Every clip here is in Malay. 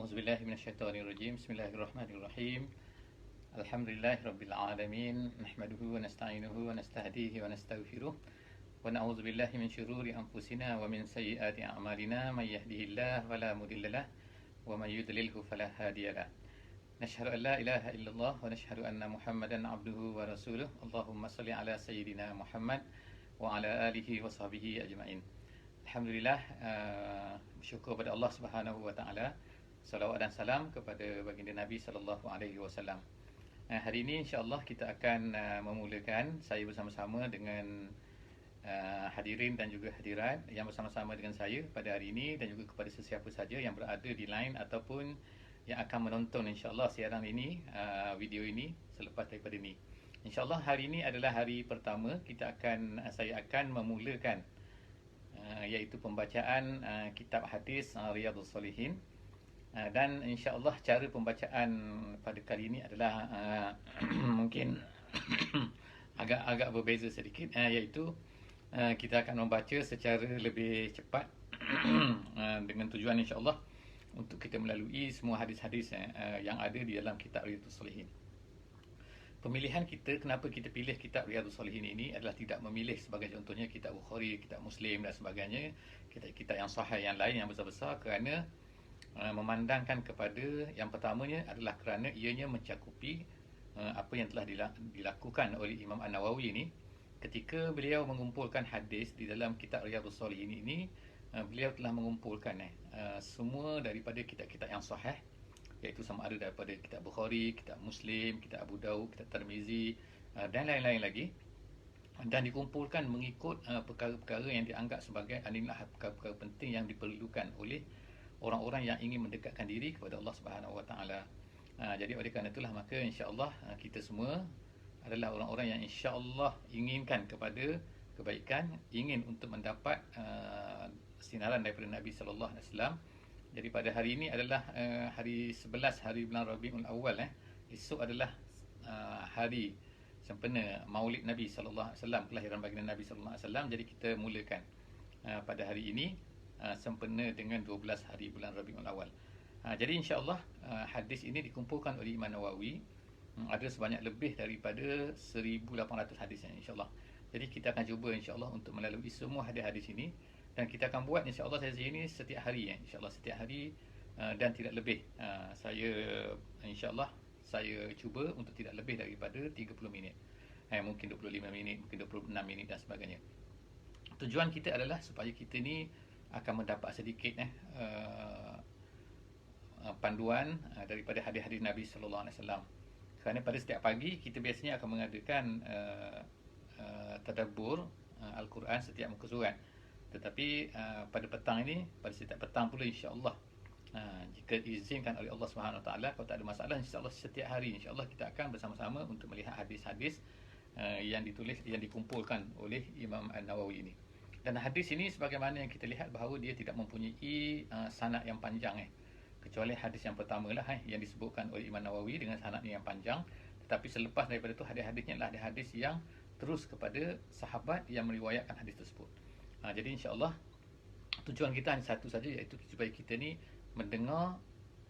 A'udzubillahi minasyaitonirrajim. Bismillahirrahmanirrahim. Alhamdulillahirabbil nahmaduhu wa nasta'inuhu wa nastahdihi wa nastaghfiruh. Wa na'udzubillahi min syururi anfusina wa min sayyiati a'malina may yahdihillahu fala mudhillalah wa may yudlilhu fala hadiyalah. Nashhadu an la ilaha illallah wa nashhadu anna Muhammadan abduhu wa rasuluh. Allahumma salli ala sayyidina Muhammad wa ala alihi wa sahbihi ajma'in. Alhamdulillah, bersyukur pada Allah Subhanahu wa taala. Salawat dan salam kepada baginda Nabi sallallahu alaihi wasallam. Hari ini insya-Allah kita akan memulakan saya bersama-sama dengan hadirin dan juga hadirat yang bersama-sama dengan saya pada hari ini, dan juga kepada sesiapa saja yang berada di line ataupun yang akan menonton insya-Allah siaran ini, video ini selepas daripada ini. Insya-Allah hari ini adalah hari pertama saya akan memulakan iaitu pembacaan kitab hadis Riyadhus Shalihin. Dan insya-Allah cara pembacaan pada kali ini adalah mungkin agak berbeza sedikit, iaitu kita akan membaca secara lebih cepat dengan tujuan insya-Allah untuk kita melalui semua hadis-hadis yang ada di dalam kitab Riyadhus Shalihin. Pemilihan kita, kenapa kita pilih kitab Riyadhus Shalihin ini adalah tidak memilih sebagai contohnya kitab Bukhari, kitab Muslim dan sebagainya, kitab-kitab yang sahih yang lain yang besar-besar, kerana memandangkan kepada yang pertamanya adalah kerana ianya mencakupi apa yang telah dilakukan oleh Imam An-Nawawi ini ketika beliau mengumpulkan hadis di dalam kitab Riyadhus Shalihin ini. Beliau telah mengumpulkan semua daripada kitab-kitab yang sahih, iaitu sama ada daripada kitab Bukhari, kitab Muslim, kitab Abu Daud, kitab Tirmizi dan lain-lain lagi, dan dikumpulkan mengikut perkara-perkara yang dianggap sebagai inilah perkara-perkara penting yang diperlukan oleh orang-orang yang ingin mendekatkan diri kepada Allah Subhanahu Wa Taala. Jadi oleh kerana itulah maka insya-Allah kita semua adalah orang-orang yang insya-Allah inginkan kepada kebaikan, ingin untuk mendapat sinaran daripada Nabi sallallahu alaihi wasallam. Jadi pada hari ini adalah hari 11 hari bulan Rabiul Awal. Esok adalah hari sempena Maulid Nabi sallallahu alaihi wasallam, kelahiran baginda Nabi sallallahu alaihi wasallam. Jadi kita mulakan pada hari ini sempena dengan 12 hari bulan Rabiul Awal. Jadi insya-Allah hadis ini dikumpulkan oleh Imam Nawawi. Ada sebanyak lebih daripada 1800 hadis insya-Allah. Jadi kita akan cuba insya-Allah untuk melalui semua hadis-hadis ini, dan kita akan buat insya-Allah sesi ini setiap hari insya-Allah setiap hari, dan tidak lebih. Saya insya-Allah saya cuba untuk tidak lebih daripada 30 minit. Mungkin 25 minit, mungkin 26 minit dan sebagainya. Tujuan kita adalah supaya kita ni akan mendapat sedikit panduan daripada hadis-hadis Nabi sallallahu alaihi wasallam. Kerana pada setiap pagi kita biasanya akan mengadakan tadabbur Al-Quran setiap muka surat. Tetapi pada petang ini, pada setiap petang pula insya-Allah, jika diizinkan oleh Allah Subhanahu Wa Taala, kalau tak ada masalah, insya-Allah setiap hari insya-Allah kita akan bersama-sama untuk melihat hadis-hadis yang ditulis, yang dikumpulkan oleh Imam An-Nawawi ini. Dan hadis ini sebagaimana yang kita lihat bahawa dia tidak mempunyai sanad yang panjang, kecuali hadis yang pertama lah yang disebutkan oleh Imam Nawawi dengan sanad yang panjang. Tetapi selepas daripada itu hadis-hadisnya adalah hadis yang terus kepada sahabat yang meriwayatkan hadis tersebut. Jadi insya-Allah tujuan kita hanya satu saja, iaitu supaya kita ni mendengar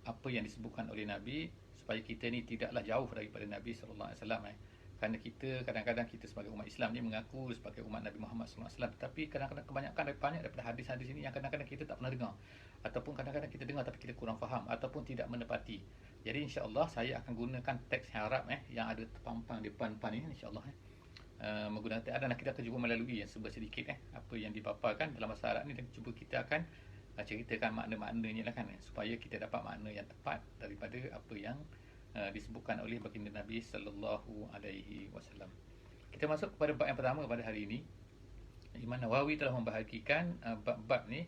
apa yang disebutkan oleh Nabi, supaya kita ni tidaklah jauh daripada Nabi sallallahu alaihi wasallam. Kerana kita kadang-kadang kita sebagai umat Islam ni mengaku sebagai umat Nabi Muhammad sallallahu alaihi wasallam, tetapi kadang-kadang banyak daripada hadis-hadis ini yang kadang-kadang kita tak pernah dengar, ataupun kadang-kadang kita dengar tapi kita kurang faham ataupun tidak menepati. Jadi insya-Allah saya akan gunakan teks Arab yang ada terpampang di depan ni insya-Allah. Menggunakan teks Arab, dan kita akan cuba melalui sedikit apa yang dipaparkan dalam bahasa Arab ni, dan cuba kita akan ceritakan makna-maknanya lah supaya kita dapat makna yang tepat daripada apa yang disebutkan oleh baginda Nabi sallallahu alaihi wasallam. Kita masuk kepada bab yang pertama pada hari ini. Imam Nawawi telah membahagikan bab-bab ni,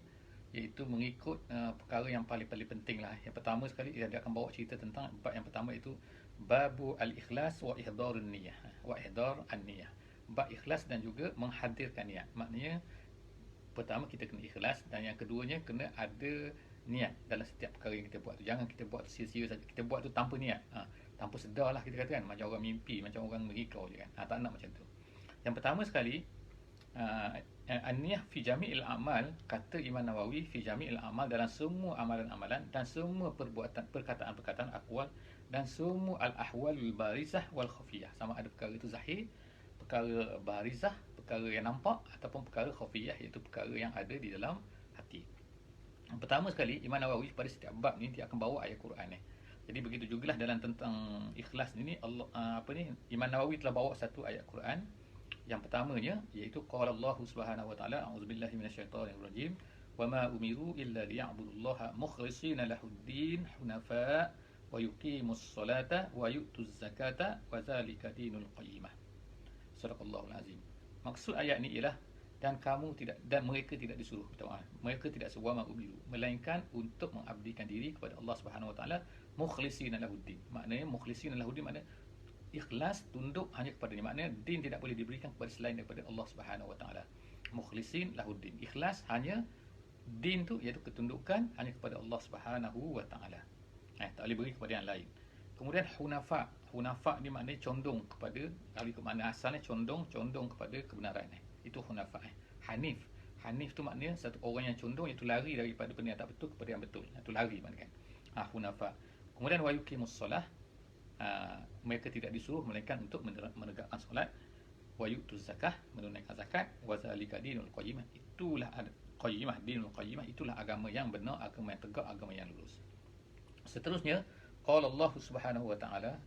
iaitu mengikut perkara yang paling penting lah. Yang pertama sekali dia akan bawa cerita tentang bab yang pertama, iaitu babu al-ikhlas wa ihdarun niyah, wa ihdar an-niyah. Bab ikhlas dan juga menghadirkan niat. Maknanya pertama kita kena ikhlas, dan yang keduanya kena ada niat dalam setiap perkara yang kita buat tu. Jangan kita buat sia-sia saja. Kita buat tu tanpa niat, tanpa sedar lah kita kata macam orang mimpi, macam orang mengikau je tak nak macam tu. Yang pertama sekali An-niyah fi jami'il a'mal, kata Imam Nawawi, fi jami'il a'mal, dalam semua amalan-amalan dan semua perbuatan, perkataan-perkataan, aqwal, dan semua al-ahwalul barizah wal khafiyah. Sama ada perkara itu zahir, perkara barizah, perkara yang nampak, ataupun perkara khafiyah, iaitu perkara yang ada di dalam hati. Yang pertama sekali, Imam Nawawi pada setiap bab ni dia akan bawa ayat Quran ni. Jadi begitu jugalah dalam tentang ikhlas ni, Imam Nawawi telah bawa satu ayat Quran. Yang pertamanya iaitu qala Allah Subhanahu wa taala, a'udzubillahi minasyaitonir rajim, wa ma umiru illa liya'budullaha mukhlishina lahuddin hunafa wa yuqimus salata wa yu'tuz zakata wa dzalika dinul qayyimah. Sadaqallahul azim. Maksud ayat ni ialah dan mereka tidak disuruh, mereka tidak sewa umiru, melainkan untuk mengabdikan diri kepada Allah Subhanahu wa taala mukhlishina lahuddin. Maknanya mukhlishina lahuddin maknanya ikhlas, tunduk hanya kepadanya. Maknanya din tidak boleh diberikan kepada selain daripada Allah Subhanahu wa taala. Mukhlisin lahuddin. Ikhlas hanya din tu, iaitu ketundukan hanya kepada Allah Subhanahu wa taala. Tak boleh beri kepada yang lain. Kemudian hunafa. Hunafa ni maknanya condong kepada, kalau ikut makna asalnya condong kepada kebenaran. Itu hunafa. Hanif. Hanif tu maknanya satu orang yang condong, iaitu lari daripada benda yang tak betul kepada yang betul. Itu lari maknanya kan. Hunafa. Kemudian wa yuqimus solah. Mereka tidak disuruh melainkan untuk menegakkan solat, wa yu'tuz zakah, menunaikan zakat, wa zalika dinul qayyimah. Itulah qayyimah, dinul qayyimah, itulah agama yang benar, agama yang tegak, agama yang lurus. Seterusnya, qala Allah Subhanahu wa taala,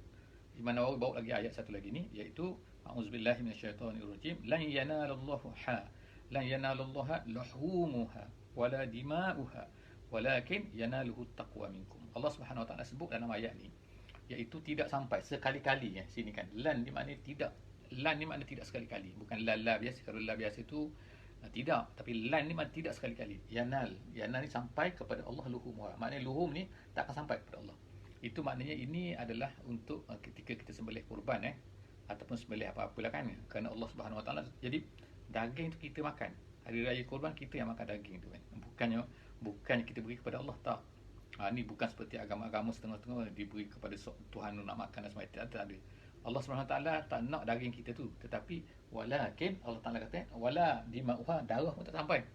Imam Nawawi bawa lagi ayat satu lagi ni, iaitu a'udzubillahi minasyaitonir rajim, lan yanalallaha luhumuha wala dima'uha walakin yanaluhu taqwa minkum. Allah Subhanahu wa taala sebut dalam ayat ni, iaitu tidak sampai sekali-kali. Sini kan lan ni maknanya tidak. Lan ni maknanya tidak sekali-kali, bukan la biasa. Kalau la biasa itu tidak, tapi lan ni maknanya tidak sekali-kali. Yanal ni sampai kepada Allah luhumha. Maknanya luhum ni tak akan sampai kepada Allah. Itu maknanya ini adalah untuk ketika kita sembelih kurban ataupun sembelih apa-apalah kan, kerana Allah Subhanahu wa taala. Jadi daging tu kita makan. Hari raya kurban kita yang makan daging tu kan. Bukannya kita beri kepada Allah, tak. Ni bukan seperti agama-agama setengah-setengah diberi kepada Tuhan nak makan dan sebagainya. Tak ada. Allah SWT tak nak daging kita tu, tetapi walakin Allah Taala kata wala dima'uha, darah pun tak sampai.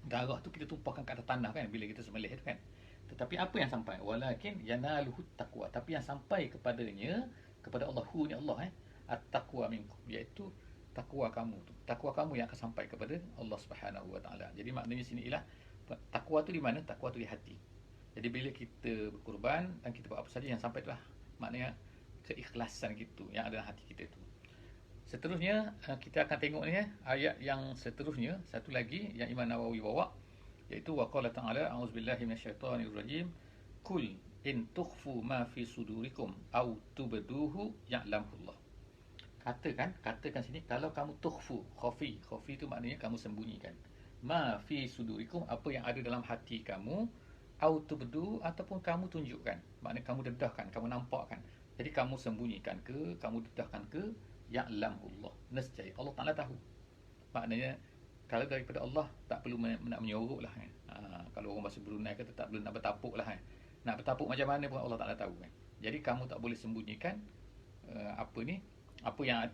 Darah tu kita tumpahkan ke atas tanah kan bila kita sembelih tu kan. Tetapi apa yang sampai? Walakin yanaluhu taqwa, tapi yang sampai kepadanya, kepada Allah, hu ni Allah at-taqwa minkum, iaitu takwa kamu tu. Takwa kamu yang akan sampai kepada Allah Subhanahu wa taala. Jadi maknanya sini ialah takwa tu di mana? Takwa tu di hati. Jadi bila kita berkorban dan kita buat apa saja, yang sampai itulah maknanya keikhlasan gitu yang ada dalam hati kita tu. Seterusnya kita akan tengok ni ayat yang seterusnya, satu lagi yang Imam Nawawi bawa, iaitu waqala ta'ala, a'udzubillahi minasyaitonir rajim, kul in tukhfu ma fi sudurikum aw tubduhu ya'lamullah. Katakan sini, kalau kamu tukhfu, khafi tu maknanya kamu sembunyikan, ma fi sudurikum, apa yang ada dalam hati kamu, au tubdu, ataupun kamu tunjukkan, maknanya kamu dedahkan, kamu nampakkan. Jadi kamu sembunyikan ke, kamu dedahkan ke, ya'lamullah, nescaya Allah Taala tahu. Maknanya kalau daripada Allah tak perlu nak menyorok lah kalau orang bahasa Brunei kata tak perlu nak bertapuk lah nak bertapuk macam mana pun Allah Taala tahu kan. Jadi kamu tak boleh sembunyikan apa yang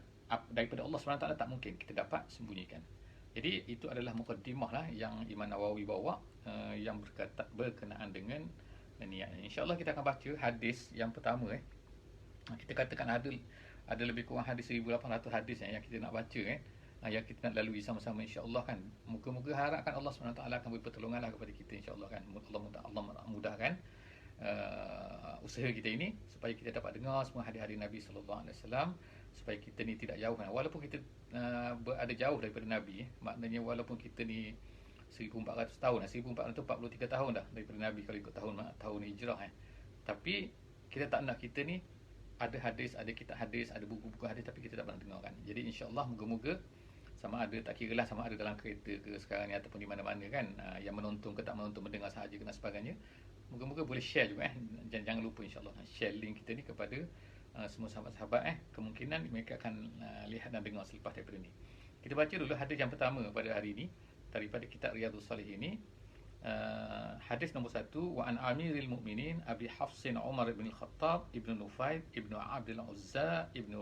daripada Allah SWT tak mungkin kita dapat sembunyikan. Jadi itu adalah mukaddimah lah yang Imam Nawawi bawa yang berkenaan dengan niat. InsyaAllah kita akan baca hadis yang pertama. Kita katakan ada lebih kurang hadis 1800 hadis yang kita nak baca yang kita nak lalui sama-sama insyaAllah kan. Moga-moga harapkan Allah SWT akan beri pertolongan lah kepada kita insyaAllah kan. Allah mudahkan usaha kita ini supaya kita dapat dengar semua hadis-hadis Nabi SAW, supaya kita ni tidak jauh kan. Walaupun kita berada jauh daripada Nabi, maknanya walaupun kita ni 1400 tahun, 1443 tahun dah daripada Nabi kalau ikut tahun hijrah tapi kita tak nak kita ni ada hadis, ada kitab hadis, ada buku-buku hadis tapi kita tak pernah dengar kan. Jadi insya-Allah moga-moga sama ada, tak kira lah sama ada dalam kereta ke sekarang ni ataupun di mana-mana kan, yang menonton ke tak menonton, mendengar sahaja ke dan sebagainya, moga-moga boleh share juga jangan lupa insya-Allah share link kita ni kepada semua sahabat-sahabat kemungkinan mereka akan lihat dan dengar selepas daripada ni. Kita baca dulu hadis yang pertama pada hari ini daripada kitab Riyadhus Salihin ini. Hadis nombor 1, wa an amiril mu'minin Abi Hafsin Umar ibn al-Khattab ibn Nufail ibn Abdul Uzza ibn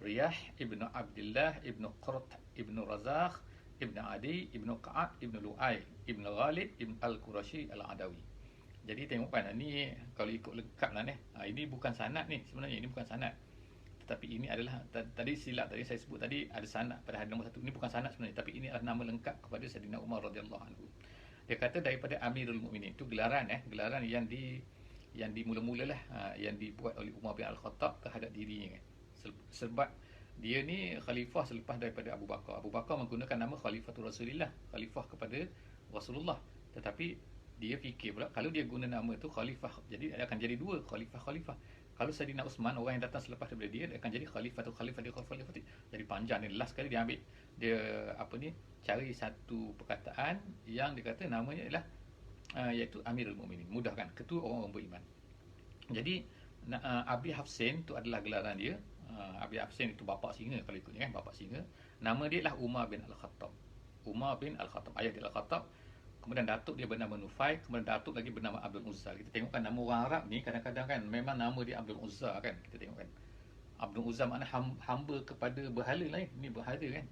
Riyah ibn Abdullah ibn Qurt ibn Razakh Ibn Adi, Ibn Ka'ab, Ibn Lu'ay, Ibn Ghalib, Ibn Al-Qurashi Al-Adawi. Jadi tengok kan, ni kalau ikut lengkap lah ni. Ini bukan sanad ni sebenarnya, ini bukan sanad. Tetapi ini adalah, tadi silap tadi saya sebut tadi ada sanad pada hadis nombor 1. Ini bukan sanad sebenarnya, tapi ini adalah nama lengkap kepada Sayyidina Umar radhiyallahu anhu. Dia kata daripada Amirul Mukminin. Itu gelaran gelaran yang dimula-mula lah, yang dibuat oleh Umar bin Al-Khattab terhadap dirinya kan. Sebab dia ni khalifah selepas daripada Abu Bakar. Abu Bakar menggunakan nama Khalifatul Rasulillah, khalifah kepada Rasulullah. Tetapi dia fikir pula kalau dia guna nama tu khalifah, jadi akan jadi dua khalifah. Kalau Saidina Uthman, orang yang datang selepas daripada dia akan jadi khalifah. Jadi panjang ni, last kali dia ambil, dia cari satu perkataan yang dia kata namanya ialah iaitu Amirul Mukminin. Mudah kan, ketua orang-orang beriman. Jadi Abi Hafsin tu adalah gelaran dia. Abi Hafsin itu bapa singa kalau ikutnya kan, bapa singa. Nama dia ialah Umar bin Al-Khattab. Umar bin Al-Khattab, ayah dia Al-Khattab. Kemudian datuk dia bernama Nufai, kemudian datuk lagi bernama Abdul Uzza. Kita tengokkan nama orang Arab ni kadang-kadang kan memang nama dia Abdul Uzza kan. Kita tengokkan Abdul Uzza makna hamba kepada berhala lain. Ni berhala kan.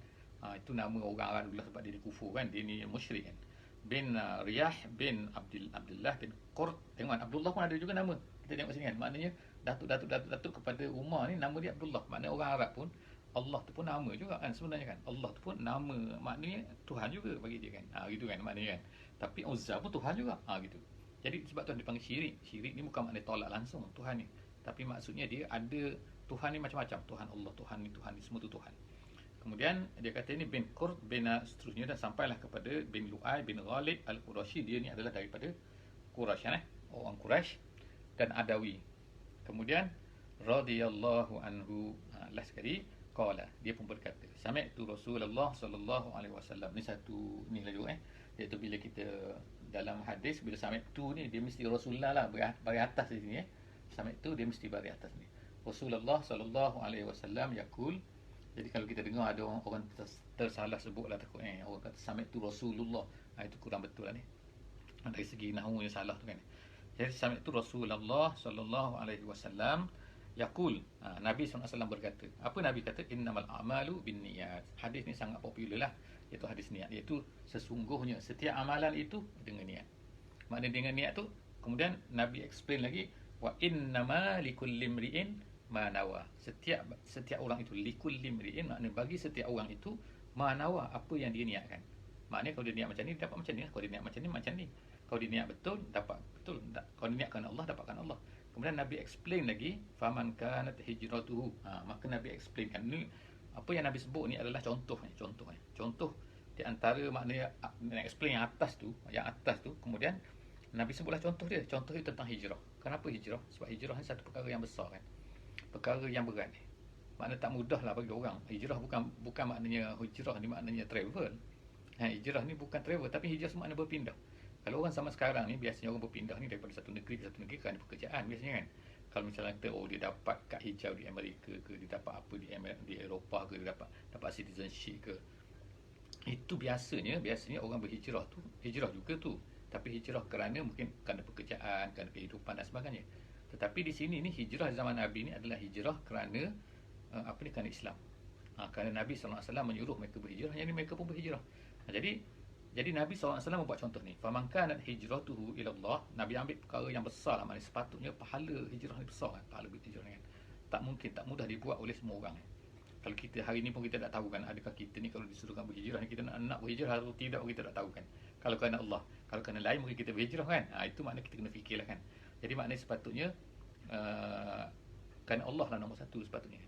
Itu nama orang Arab dulu sebab dia kufur kan. Dia ni musyrik kan. Bin Riyah bin Abdullah bin Qurt. Tengok Abdullah pun ada juga nama. Kita tengok sini kan. Maknanya datuk kepada Umar ni nama dia Abdullah. Maknanya orang Arab pun Allah tu pun nama juga kan sebenarnya kan. Allah tu pun nama, maknanya Tuhan juga bagi dia kan. Gitu kan maknanya kan. Tapi Uzza pun Tuhan juga. Gitu. Jadi sebab tu dipanggil syirik. Syirik ni bukan makna tolak langsung Tuhan ni. Tapi maksudnya dia ada Tuhan ni macam-macam. Tuhan Allah, Tuhan ni semua tu Tuhan. Kemudian dia kata ini bin Qurt bin seterusnya dan sampailah kepada bin Lu'ay bin Ghalib Al-Qurashi. Dia ni adalah daripada Quraisy orang Quraisy dan Adawi. Kemudian radhiyallahu anhu, last sekali qala, dia pun berkata sami'tu Rasulullah sallallahu alaihi wasallam. Ni satu ni lagi iaitu bila kita dalam hadis bila sami'tu ni dia mesti Rasulullah lah bari atas di sini sami'tu dia mesti bari atas ni. Rasulullah sallallahu alaihi wasallam yaqul. Jadi kalau kita dengar ada orang tersalah sebutlah takut orang kata sami'tu Rasulullah, itu kurang betul lah ni. Dari segi nahwu yang salah tu kan. Jadi sami'tu Rasulullah sallallahu alaihi wasallam yaqul, Nabi SAW berkata. Apa Nabi kata? Innamal a'malu binniyat. Hadis ni sangat popular lah, iaitu hadis niat, iaitu sesungguhnya setiap amalan itu dengan niat. Maknanya dengan niat tu, kemudian Nabi explain lagi, wa innama likulli imri'in ma nawa. Setiap orang itu likulli imri'in, maknanya bagi setiap orang itu ma nawa, apa yang dia niatkan. Maknanya kalau dia niat macam ni dapat macam ni, kalau dia niat macam ni macam ni. Kalau dia niat betul dapat betul, kalau dia niatkan Allah dapatkan Allah. Kemudian Nabi explain lagi, faman kanat hijratuhu. Maka Nabi explainkan ni, apa yang Nabi sebut ni adalah contoh di antara maknanya nak explain yang atas tu, kemudian Nabi sebutlah contoh dia. Contoh itu tentang hijrah. Kenapa hijrah? Sebab hijrah ni satu perkara yang besar kan. Perkara yang berat ni. Maknanya tak mudah lah bagi orang. Hijrah bukan maknanya hijrah ni maknanya travel. Hijrah ni bukan travel, tapi hijrah maknanya berpindah. Kalau orang sama sekarang ni biasanya orang berpindah ni daripada satu negeri ke satu negeri kerana pekerjaan biasanya kan. Kalau misalnya kita dia dapat kad hijau di Amerika ke, dia dapat apa di Eropah ke, dia dapat citizenship ke. Itu biasanya orang berhijrah tu, hijrah juga tu. Tapi hijrah kerana mungkin kerana pekerjaan, kerana kehidupan dan sebagainya. Tetapi di sini ni hijrah zaman Nabi ni adalah hijrah kerana kerana Islam. Kerana Nabi SAW menyuruh mereka berhijrah, yang ni mereka pun berhijrah. Jadi Nabi SAW membuat contoh ni. Faman kanat hijratuhu ila Allah. Nabi ambil perkara yang besar lah. Maksudnya sepatutnya pahala hijrah ni besar kan. Pahala hijrah ni kan. Tak mungkin, tak mudah dibuat oleh semua orang kan. Kalau kita hari ni pun kita tak tahu kan, adakah kita ni kalau disuruhkan berhijrah ni kita nak berhijrah atau tidak, kita tak tahu kan. Kalau kerana Allah, kalau kerana lain mungkin kita berhijrah kan. Itu makna kita kena fikirlah kan. Jadi maknanya sepatutnya kerana Allah lah nombor satu sepatutnya.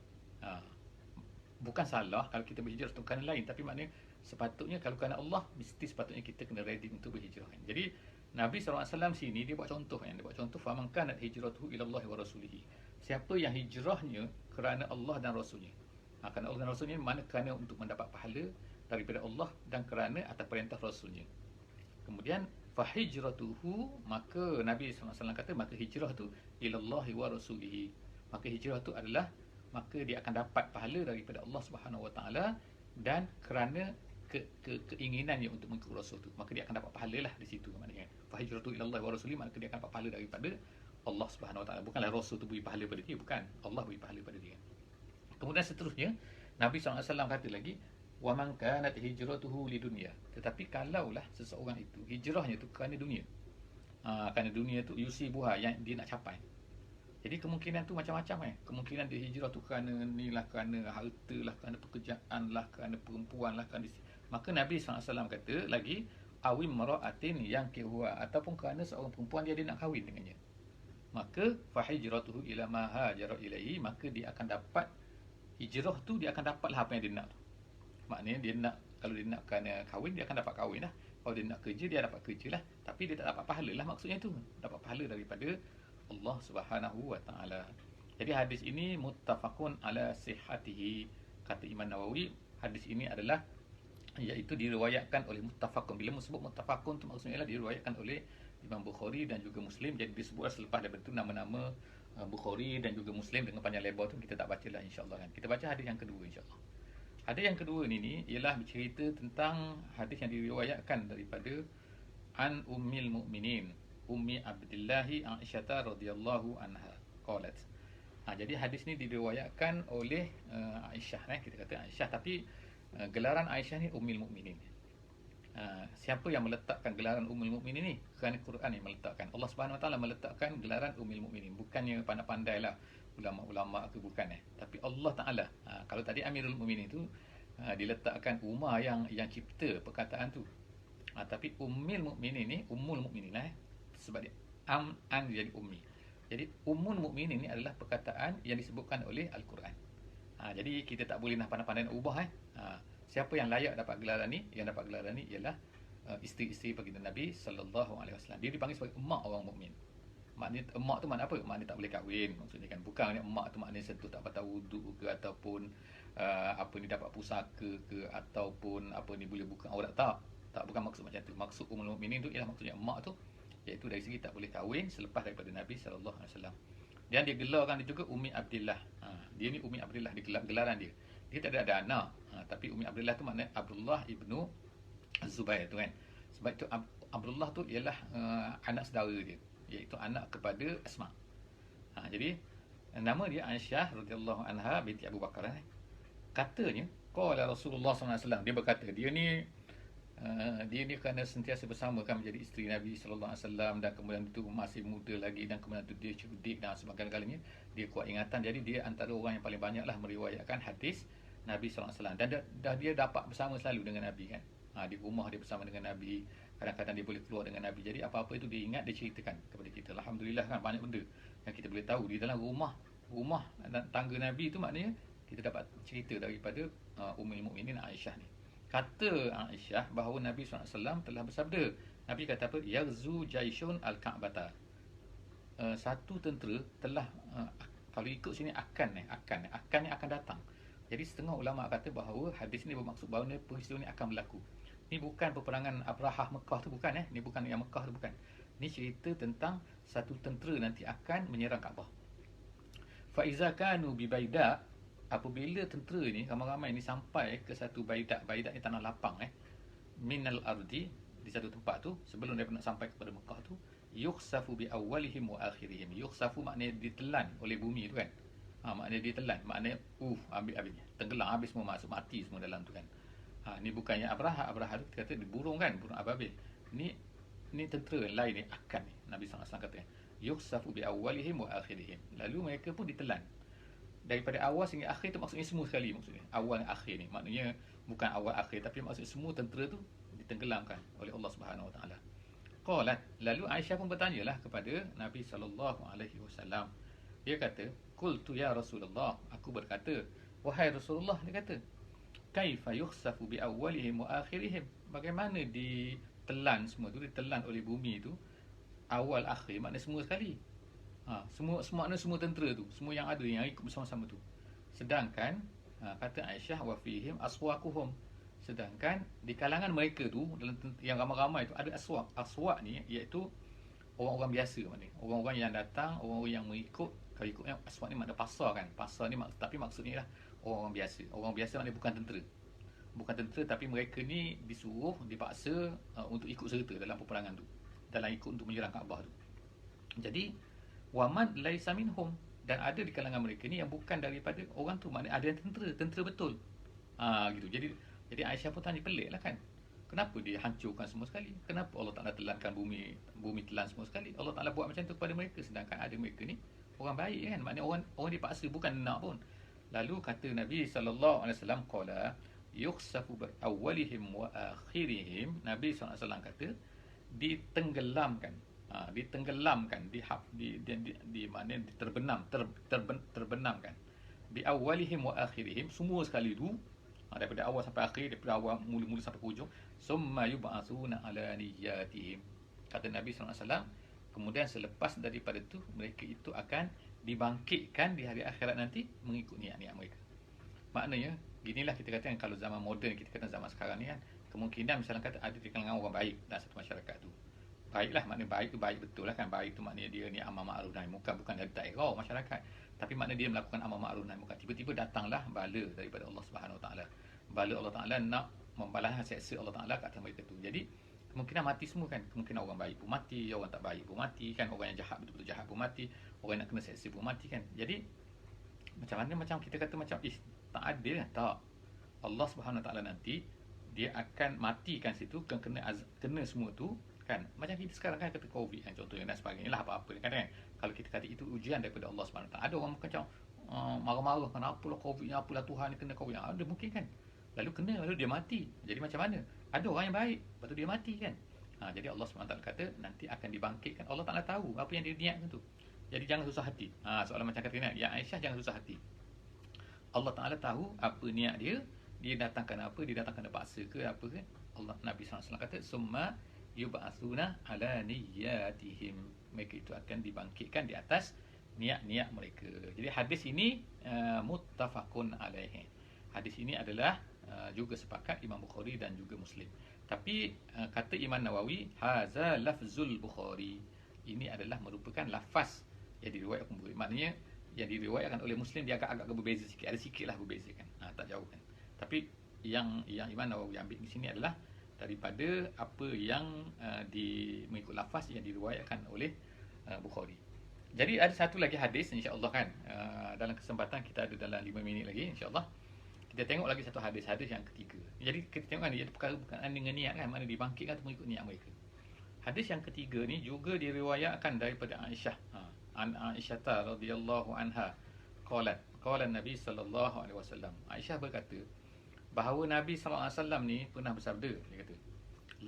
Bukan salah kalau kita berhijrah untuk kerana lain, tapi maknanya sepatutnya kalau kerana Allah, mesti sepatutnya kita kena ready untuk berhijrah kan. Jadi Nabi SAW sini dia buat contoh kan. Dia buat contoh faman kanat hijratuhu ila Allah wa rasulihi. Siapa yang hijrahnya kerana Allah dan Rasulnya. Kerana Allah dan Rasulnya mana kerana untuk mendapat pahala daripada Allah dan kerana atas perintah Rasulnya. Kemudian fahijratuhu, maka Nabi SAW kata maka hijrah tu ila Allah wa rasulihi. Maka hijrah tu adalah maka dia akan dapat pahala daripada Allah Subhanahu Wa Taala dan kerana keinginannya untuk mengikut Rasul tu, maka dia akan dapat pahala lah di situ maknanya. Fahijratu ila Allah wa rasulihi, maka dia akan dapat pahala daripada Allah Subhanahu Wa Taala. Bukanlah Rasul tu beri pahala pada dia, bukan. Allah beri pahala pada dia. Kemudian seterusnya Nabi SAW kata lagi, Wa man kanat hijratuhu lidunya. Tetapi kalaulah seseorang itu hijrahnya tu kerana dunia. Kerana dunia tu yusibuha, yang dia nak capai. Jadi kemungkinan tu macam-macam Kemungkinan dia hijrah tu kerana ni lah, kerana harta lah, kerana pekerjaan lah, kerana perempuan lah, kerana maka Nabi SAW kata lagi awim mara'atin yang kihuwa, ataupun kerana seorang perempuan dia nak kahwin dengannya. Maka fahijratuhu ila ma hajara ilaihi, maka dia akan dapat hijrah tu, dia akan dapatlah apa yang dia nak tu. Maknanya dia nak, kalau dia nak kerana kahwin, dia akan dapat kahwin lah. Kalau dia nak kerja, dia dapat kerja lah. Tapi dia tak dapat pahala lah, maksudnya tu. Dapat pahala daripada Allah Subhanahu wa ta'ala. Jadi hadis ini muttafaqun ala sihhatihi, kata Imam Nawawi. Hadis ini adalah, iaitu diriwayatkan oleh muttafaqun. Bila sebut muttafaqun tu maksudnya ialah diriwayatkan oleh Imam Bukhari dan juga Muslim. Jadi disebut selepas daripada itu nama-nama Bukhari dan juga Muslim dengan panjang lebar tu kita tak bacalah, insya-Allah kan. Kita baca hadis yang kedua, insya-Allah. Hadis yang kedua ni ialah bercerita tentang hadis yang diriwayatkan daripada an Ummil Mukminin Ummi Abdillah Aisyah radhiyallahu anha qalat. Jadi hadis ni diriwayatkan oleh Aisyah, kita kata Aisyah, tapi gelaran Aisyah ni Ummul Mukminin. Siapa yang meletakkan gelaran Ummul Mukminin ni? Kerana Quran yang meletakkan. Allah Subhanahu Wa Taala meletakkan gelaran Ummul Mukminin, bukannya pandai-pandailah ulama-ulama ke, bukan tapi Allah Taala. Kalau tadi Amirul Mukminin tu diletakkan Umar yang cipta perkataan tu. Tapi Ummul Mukminin ni Ummul Mukminin sebab dia an jadi ummi. Jadi Ummul Mukminin ni adalah perkataan yang disebutkan oleh Al-Quran. Jadi kita tak boleh nak pandai-pandai nak ubah. Siapa yang layak dapat gelaran ni? Yang dapat gelaran ni ialah isteri-isteri baginda Nabi sallallahu alaihi wasallam. Dia dipanggil sebagai emak orang mukmin. Maknanya emak tu makna apa? Maknanya tak boleh kahwin, maksudnya kan. Bukan emak tu maknanya sentuh tak patah wuduk ke, ataupun apa ni dapat pusaka ke, ataupun apa ni boleh buka aurat, tak. Bukan maksud macam tu. Maksud Ummul Mukminin tu ialah maksudnya emak tu, iaitu dari segi tak boleh kahwin selepas daripada Nabi sallallahu alaihi wasallam. Dan dia gelarkan dia juga Ummi Abdillah. Dia ni Ummi Abdillah, dia gelaran dia. Dia tak ada anak. Tapi Ummi Abdillah tu maknanya Abdullah ibnu Zubair tu kan. Sebab itu Abdullah tu ialah anak saudara dia, iaitu anak kepada Asma. Jadi nama dia Aisyah radhiyallahu anha binti Abu Bakar. Katanya qala Rasulullah sallallahu alaihi wasallam, dia berkata, dia ni kerana sentiasa bersama kan menjadi isteri Nabi sallallahu alaihi wasallam, dan kemudian itu masih muda lagi, dan kemudian itu dia cerdik dan sebagainya, dia kuat ingatan. Jadi dia antara orang yang paling banyaklah meriwayatkan hadis Nabi sallallahu alaihi wasallam, dan dia dapat bersama selalu dengan Nabi kan. Di rumah dia bersama dengan Nabi, kadang-kadang dia boleh keluar dengan Nabi. Jadi apa-apa itu dia ingat, dia ceritakan kepada kita. Alhamdulillah kan, banyak benda yang kita boleh tahu di dalam rumah dan tangga Nabi itu. Maknanya kita dapat cerita daripada Ummul Mukminin Aisyah ni. Kata Aisyah bahawa Nabi SAW telah bersabda. Nabi kata apa? Yaghzu jaisyun al-Ka'bata. Satu tentera telah, kalau ikut sini akan ni akan datang. Jadi setengah ulama kata bahawa hadis ni bermaksud bahawa peristiwa ni akan berlaku. Ni bukan peperangan Abrahah Mekah tu, bukan Ni bukan yang Mekah tu, bukan. Ni cerita tentang satu tentera nanti akan menyerang Kaabah. Fa iza kanu bi baida, apabila tentera ni ramai-ramai ni sampai ke satu baidak ni tanah lapang minal ardi, di satu tempat tu, sebelum dia nak sampai kepada Mekah tu, yukhsafu bi awwalihim wa akhirihim. Yukhsafu maknanya ditelan oleh bumi tu kan. Maknanya ditelan, maknanya ambil habis, tenggelam habis, semua masuk, mati semua dalam tu kan. Ni bukannya Abrahah tu kata burung kan, burung ababil. Ni tentera lain ni akan ni. Nabi SAW kata yukhsafu bi awwalihim wa akhirihim. Lalu mereka pun ditelan daripada awal sehingga akhir tu, maksudnya semua sekali, maksudnya awal dan akhir ni, maknanya bukan awal akhir, tapi maksudnya semua tentera tu ditenggelamkan oleh Allah Subhanahu Wa Taala. Qalat, lalu Aisyah pun bertanyalah kepada Nabi sallallahu alaihi wasallam. Dia kata, qultu ya Rasulullah, aku berkata, wahai Rasulullah, dia kata, kaifa yukhsafu bi awwalihim wa akhirihim, bagaimana ditelan semua tu, ditelan oleh bumi tu awal akhir, maknanya semua sekali. Semua tentera tu, semua yang ada yang ikut bersama-sama tu. Sedangkan kata Aisyah, wa fihim aswaquhum, sedangkan di kalangan mereka tu, dalam yang ramai-ramai tu ada aswaq. Aswaq ni iaitu orang-orang biasa, maknanya orang-orang yang datang, orang-orang yang mengikut. Kalau ikutnya aswaq ni makna pasar kan. Pasar ni tapi maksudnya lah orang-orang biasa. Orang biasa maknanya bukan tentera, tapi mereka ni disuruh, dipaksa untuk ikut serta dalam peperangan tu, dalam ikut untuk menyerang Kaabah tu. Jadi waman laisa minhum, dan ada di kalangan mereka ni yang bukan daripada orang tu, maknanya ada yang tentera betul. Gitu. Jadi Jadi Aisyah pun tanya, pelik lah kan. Kenapa dia hancurkan semua sekali? Kenapa Allah Ta'ala telankan bumi telan semua sekali? Allah Ta'ala buat macam tu kepada mereka, sedangkan ada mereka ni orang baik kan. Maknanya orang dipaksa, bukan nak pun. Lalu kata Nabi SAW, qala yukhsafu bi awwalihim wa akhirihim. Nabi SAW kata ditenggelamkan, ditenggelamkan, di mana terbenamkan, bi awwalihim wa akhirihim, semua sekali tu, daripada awal sampai akhir, daripada awal mula-mula sampai ke hujung. Summa yub'atsuna ala niyyatihim, kata Nabi SAW, kemudian selepas daripada tu mereka itu akan dibangkitkan di hari akhirat nanti mengikut niat-niat mereka. Maknanya ginilah kita katakan, kalau zaman moden, kita kata zaman sekarang ni kan, kemungkinan misalnya kata ada di kalangan orang baik dalam satu masyarakat tu. Baiklah, maknanya baik tu baik betul lah kan. Baik tu maknanya dia ni amar ma'ruf nahi munkar, bukan dari daerah masyarakat, tapi maknanya dia melakukan amar ma'ruf nahi munkar. Tiba-tiba datanglah bala daripada Allah Subhanahu Wa Taala. Bala Allah Taala nak membalas seksa Allah Taala kat atas mereka tu. Jadi kemungkinan mati semua kan. Kemungkinan orang baik pun mati, orang tak baik pun mati kan. Orang yang jahat betul-betul jahat pun mati, orang yang nak kena seksa pun mati kan. Jadi macam mana, macam kita kata macam tak adil kan? Tak. Allah Subhanahu Wa Taala nanti dia akan matikan situ, kena semua tu kan. Macam kita sekarang kan kata Covid kan, contohnya dan sebagainya lah, apa-apa kan. Kalau kita kata itu ujian daripada Allah Subhanahu Wa Taala, ada orang macam marah-marah, kenapa lah Covid ni, apalah Tuhan ni kena Covid. Ada mungkin kan. Lalu kena, lalu dia mati. Jadi macam mana? Ada orang yang baik, lepas tu dia mati kan. Jadi Allah SWT kata nanti akan dibangkitkan. Allah Ta'ala tahu apa yang dia niatkan tu. Jadi jangan susah hati. Soalan macam kata ni, ya Aisyah, jangan susah hati. Allah Ta'ala tahu apa niat dia. Dia datangkan apa, dia datangkan paksa ke apa ke. Nabi SAW kata, summa yub'atsuna ala niyyatihim. Mereka itu akan dibangkitkan di atas niat-niat mereka. Jadi hadis ini muttafaqun alaihi. Hadis ini adalah juga sepakat Imam Bukhari dan juga Muslim. Tapi kata Imam Nawawi, haza lafzul Bukhari, ini adalah merupakan lafaz yang diriwayatkan. Maknanya yang diriwayatkan oleh Muslim dia agak-agak berbeza sikit, ada sikitlah berbeza kan. Tak jauh kan. Tapi yang Imam Nawawi ambil di sini adalah daripada apa yang mengikut lafaz yang diriwayatkan oleh Bukhari. Jadi ada satu lagi hadis, insya-Allah kan, dalam kesempatan kita ada dalam 5 minit lagi, insya-Allah kita tengok lagi satu hadis yang ketiga. Jadi kita tengok kan, dia perkara berkenaan dengan niat kan, mana dibangkitkan atau mengikut niat mereka. Hadis yang ketiga ni juga diriwayatkan daripada Aisyah. Aisyah radhiyallahu anha qalat, qala Nabi sallallahu alaihi wasallam. Aisyah berkata bahawa Nabi sallallahu alaihi wasallam ni pernah bersabda, dia kata,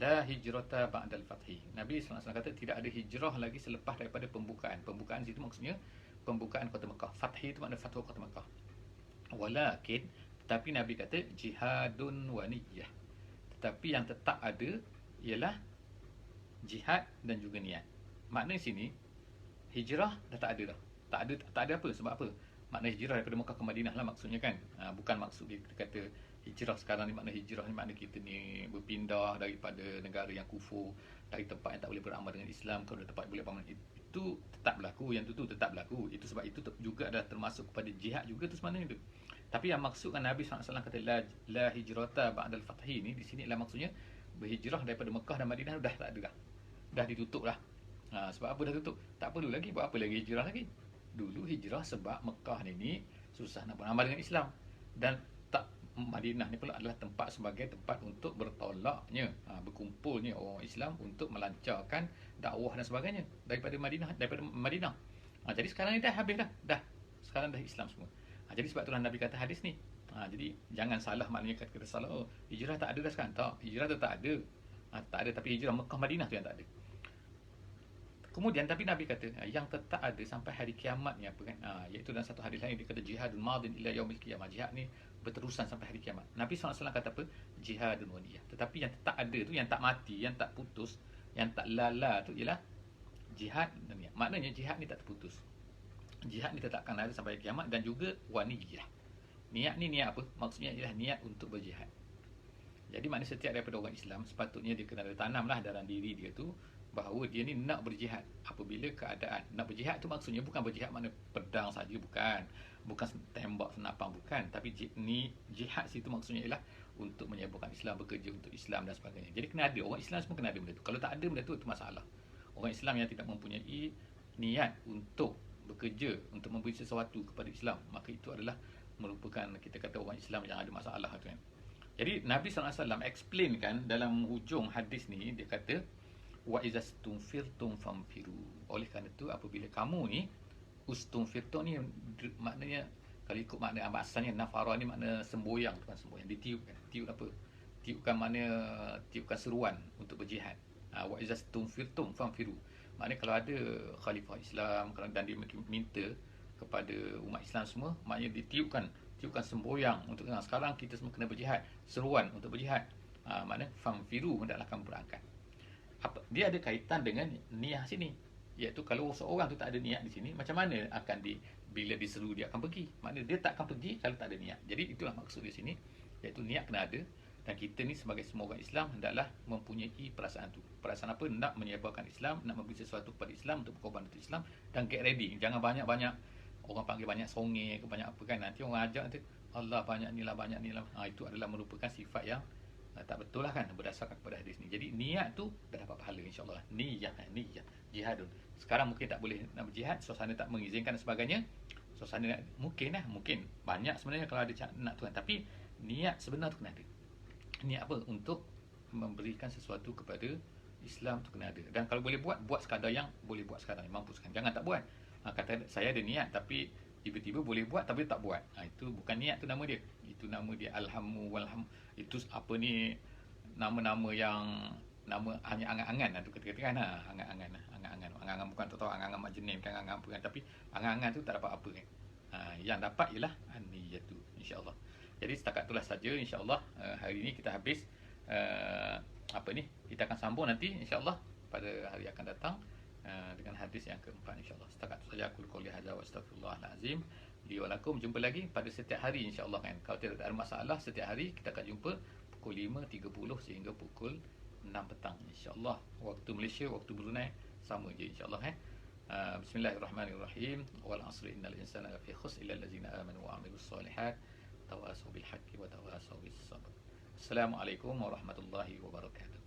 la hijrata ba'dal fathi. Nabi sallallahu alaihi wasallam kata tidak ada hijrah lagi selepas daripada pembukaan. Pembukaan situ maksudnya pembukaan kota Mekah. Fathi itu makna fathu kota Mekah. Walakin, tetapi Nabi kata jihadun wa niyyah. Tetapi yang tetap ada ialah jihad dan juga niat. Makna sini hijrah dah tak ada dah. Tak ada apa? Sebab apa? Makna hijrah daripada Mekah ke Madinah lah maksudnya kan. Bukan maksud dia kita kata hijrah sekarang ni, makna hijrah ni makna kita ni berpindah daripada negara yang kufur, dari tempat yang tak boleh beramal dengan Islam ke tempat boleh beramal. Itu tetap berlaku, yang tu tetap berlaku. Itu sebab itu juga adalah termasuk kepada jihad juga tu sebenarnya tu. Tapi yang maksudkan Nabi SAW kata la hijrata ba'dal fathi ni, di sini adalah maksudnya berhijrah daripada Mekah dan Madinah dah tak ada dah. Dah ditutup dah. Sebab apa dah tutup? Tak perlu lagi, buat apa lagi hijrah lagi? Dulu hijrah sebab Mekah ni susah nak beramal dengan Islam, dan Madinah ni pula adalah tempat sebagai tempat untuk bertolaknya, berkumpulnya orang Islam untuk melancarkan dakwah dan sebagainya daripada Madinah. Jadi sekarang ni dah habis dah. Sekarang dah Islam semua. Jadi sebab itulah Nabi kata hadis ni. Jadi jangan salah, maknanya kata salah, hijrah tak ada dah sekarang. Tak, hijrah tu tak ada. Tak ada, tapi hijrah Mekah Madinah tu yang tak ada. Kemudian tapi Nabi kata yang tetap ada sampai hari kiamat ni apa kan? Iaitu dalam satu hadis lain dia kata jihadun madin ila yaumil qiyamah. Jihad ni berterusan sampai hari kiamat. Nabi SAW kata apa? Jihadun wa niyyah. Tetapi yang tetap ada tu, yang tak mati, yang tak putus, yang tak lala tu ialah jihad dan niat. Maknanya jihad ni tak terputus. Jihad ni tetap akan ada sampai hari kiamat, dan juga wa niyyah. Niat ni niat apa? Maksudnya ialah niat untuk berjihad. Jadi maknanya setiap daripada orang Islam sepatutnya dia kena tanamlah dalam diri dia tu bahawa dia ni nak berjihad apabila keadaan. Nak berjihad tu maksudnya bukan berjihad makna pedang saja, bukan tembak senapang, bukan. Tapi ni jihad situ maksudnya ialah untuk menyebarkan Islam, bekerja untuk Islam dan sebagainya. Jadi kena ada, orang Islam semua kena ada benda tu. Kalau tak ada benda tu, itu masalah. Orang Islam yang tidak mempunyai niat untuk bekerja, untuk memberi sesuatu kepada Islam, maka itu adalah merupakan, kita kata, orang Islam yang ada masalah tu kan. Jadi Nabi SAW explain kan dalam hujung hadis ni, dia kata wa izastumfirtum famfiru. Oleh kerana itu apabila kamu ni ustumfirtum ni maknanya, kalau ikut makna asalnya nafara ni makna semboyang, bukan semboyang, ditiupkan. Tiup apa? Tiupkan makna tiupkan seruan untuk berjihad. Wa izastumfirtum famfiru. Maknanya kalau ada khalifah Islam dan dia minta kepada umat Islam semua, maknanya ditiupkan semboyang untuk sekarang kita semua kena berjihad, seruan untuk berjihad. Maknanya famfiru, hendaklah kamu berangkat. Dia ada kaitan dengan niat sini, iaitu kalau seorang tu tak ada niat di sini, macam mana akan bila diseru dia akan pergi? Maknanya dia tak akan pergi kalau tak ada niat. Jadi itulah maksud di sini, iaitu niat kena ada. Dan kita ni sebagai semua orang Islam hendaklah mempunyai perasaan tu. Perasaan apa? Nak menyebarkan Islam, nak memberi sesuatu kepada Islam, untuk berkorban untuk Islam, dan get ready. Jangan banyak-banyak orang panggil banyak songeh ke banyak apa kan, nanti orang ajak nanti Allah banyak ni lah. Itu adalah merupakan sifat yang tak betul lah kan, berdasarkan kepada hadis ni. Jadi niat tu dah dapat pahala insya-Allah. Niyah jihadun. Sekarang mungkin tak boleh nak berjihad, suasana tak mengizinkan dan sebagainya. Suasana mungkin banyak sebenarnya kalau ada nak Tuhan, tapi niat sebenar tu kena ada. Niat apa? Untuk memberikan sesuatu kepada Islam tu kena ada. Dan kalau boleh buat sekadar yang boleh buat sekarang, mampu sekarang. Jangan tak buat. Kata saya ada niat tapi tiba-tiba boleh buat tapi tak buat. Itu bukan niat, tu nama dia. Itu nama dia alhamu walham. Itu apa ni, nama-nama yang nama hanya angan-angan tu kata-kata kan. Angan-angan bukan tahu angan-angan majnun kan, angan apa kan, tapi angan-angan tu tak dapat apa kan. Yang dapat ialah niyat tu insya-Allah. Jadi setakat itulah saja insya-Allah. Hari ini kita habis kita akan sambung nanti insya-Allah pada hari akan datang dengan hadis yang keempat insya-Allah. Setakat itu saja aku qouli hadza wa astaghfirullahalazim li wa lakum. Jumpa lagi pada setiap hari insya-Allah kan. Kalau tidak ada masalah, setiap hari kita akan jumpa pukul 5.30 sehingga pukul 6 petang insya-Allah. Waktu Malaysia, waktu Brunei sama je insya-Allah kan. Bismillahirrahmanirrahim. Wal 'asri innal insana lafi khusr illa allazina amanu wa 'amilus solihat tawasaw bil haqqi wa tawasaw bis sabr. Assalamualaikum warahmatullahi wabarakatuh.